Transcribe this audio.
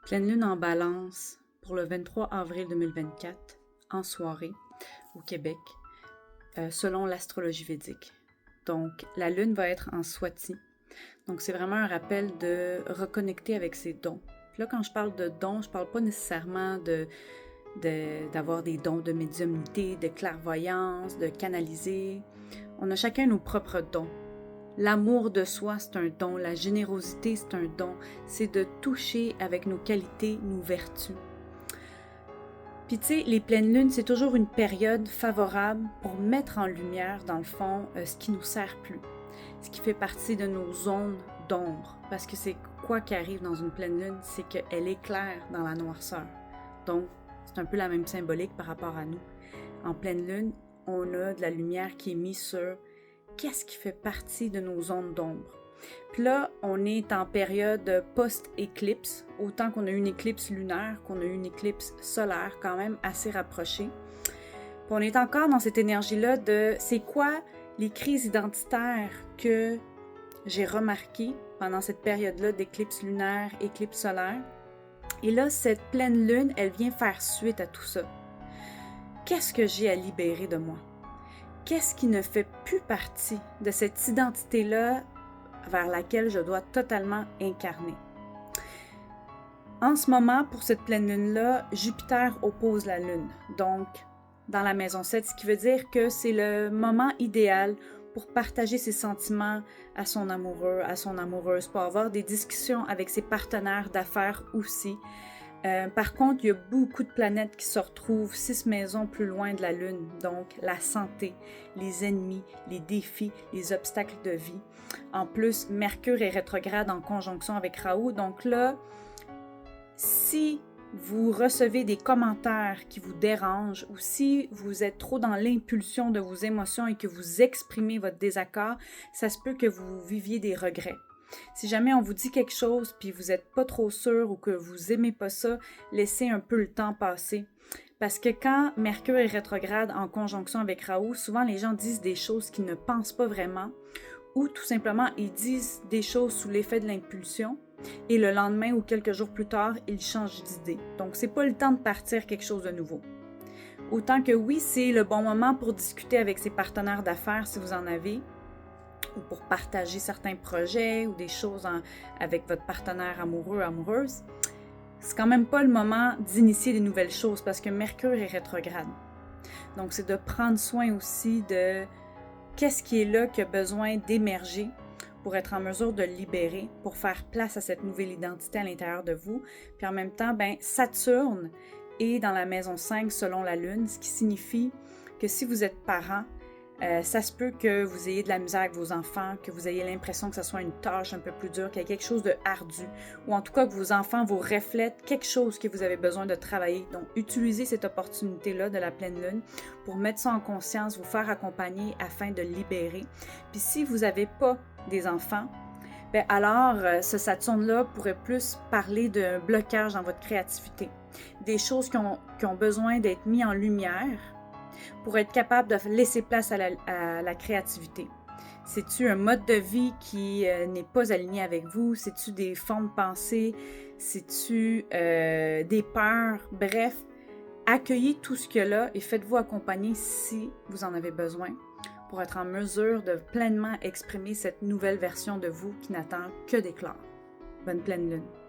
Pleine lune en balance pour le 23 avril 2024, en soirée, au Québec, selon l'astrologie védique. Donc, la lune va être en Swati. Donc, c'est vraiment un rappel de reconnecter avec ses dons. Puis là, quand je parle de dons, je parle pas nécessairement d'avoir des dons de médiumnité, de clairvoyance, de canaliser. On a chacun nos propres dons. L'amour de soi, c'est un don. La générosité, c'est un don. C'est de toucher avec nos qualités, nos vertus. Puis tu sais, les pleines lunes, c'est toujours une période favorable pour mettre en lumière, dans le fond, ce qui nous sert plus. Ce qui fait partie de nos zones d'ombre. Parce que c'est quoi qui arrive dans une pleine lune? C'est qu'elle éclaire dans la noirceur. Donc, c'est un peu la même symbolique par rapport à nous. En pleine lune, on a de la lumière qui est mise sur qu'est-ce qui fait partie de nos zones d'ombre. Puis là, on est en période post-éclipse, autant qu'on a eu une éclipse lunaire qu'on a eu une éclipse solaire, quand même assez rapprochée. Puis on est encore dans cette énergie-là de c'est quoi les crises identitaires que j'ai remarquées pendant cette période-là d'éclipse lunaire, éclipse solaire. Et là, cette pleine lune, elle vient faire suite à tout ça. Qu'est-ce que j'ai à libérer de moi? Qu'est-ce qui ne fait plus partie de cette identité-là vers laquelle je dois totalement incarner? En ce moment, pour cette pleine lune-là, Jupiter oppose la Lune, donc dans la maison 7, ce qui veut dire que c'est le moment idéal pour partager ses sentiments à son amoureux, à son amoureuse, pour avoir des discussions avec ses partenaires d'affaires aussi. Par contre, il y a beaucoup de planètes qui se retrouvent 6 maisons plus loin de la Lune, donc la santé, les ennemis, les défis, les obstacles de vie. En plus, Mercure est rétrograde en conjonction avec Raoult, donc là, si vous recevez des commentaires qui vous dérangent ou si vous êtes trop dans l'impulsion de vos émotions et que vous exprimez votre désaccord, ça se peut que vous viviez des regrets. Si jamais on vous dit quelque chose puis vous n'êtes pas trop sûr ou que vous aimez pas ça, laissez un peu le temps passer. Parce que quand Mercure est rétrograde en conjonction avec Raoult, souvent les gens disent des choses qu'ils ne pensent pas vraiment ou tout simplement ils disent des choses sous l'effet de l'impulsion et le lendemain ou quelques jours plus tard, ils changent d'idée. Donc c'est pas le temps de partir quelque chose de nouveau. Autant que oui, c'est le bon moment pour discuter avec ses partenaires d'affaires si vous en avez, ou pour partager certains projets ou des choses avec votre partenaire amoureux, amoureuse, c'est quand même pas le moment d'initier des nouvelles choses parce que Mercure est rétrograde. Donc, c'est de prendre soin aussi de qu'est-ce qui est là qui a besoin d'émerger pour être en mesure de le libérer, pour faire place à cette nouvelle identité à l'intérieur de vous. Puis en même temps, Saturne est dans la maison 5 selon la Lune, ce qui signifie que si vous êtes parent, ça se peut que vous ayez de la misère avec vos enfants, que vous ayez l'impression que ce soit une tâche un peu plus dure, qu'il y ait quelque chose de ardu, ou en tout cas que vos enfants vous reflètent quelque chose que vous avez besoin de travailler. Donc, utilisez cette opportunité-là de la pleine lune pour mettre ça en conscience, vous faire accompagner afin de libérer. Puis si vous n'avez pas des enfants, alors ce Saturne-là pourrait plus parler d'un blocage dans votre créativité, des choses qui ont besoin d'être mises en lumière, pour être capable de laisser place à la créativité. C'est-tu un mode de vie qui n'est pas aligné avec vous? C'est-tu des formes de pensée? C'est-tu des peurs? Bref, accueillez tout ce qu'il y a là et faites-vous accompagner si vous en avez besoin pour être en mesure de pleinement exprimer cette nouvelle version de vous qui n'attend que d'éclore. Bonne pleine lune!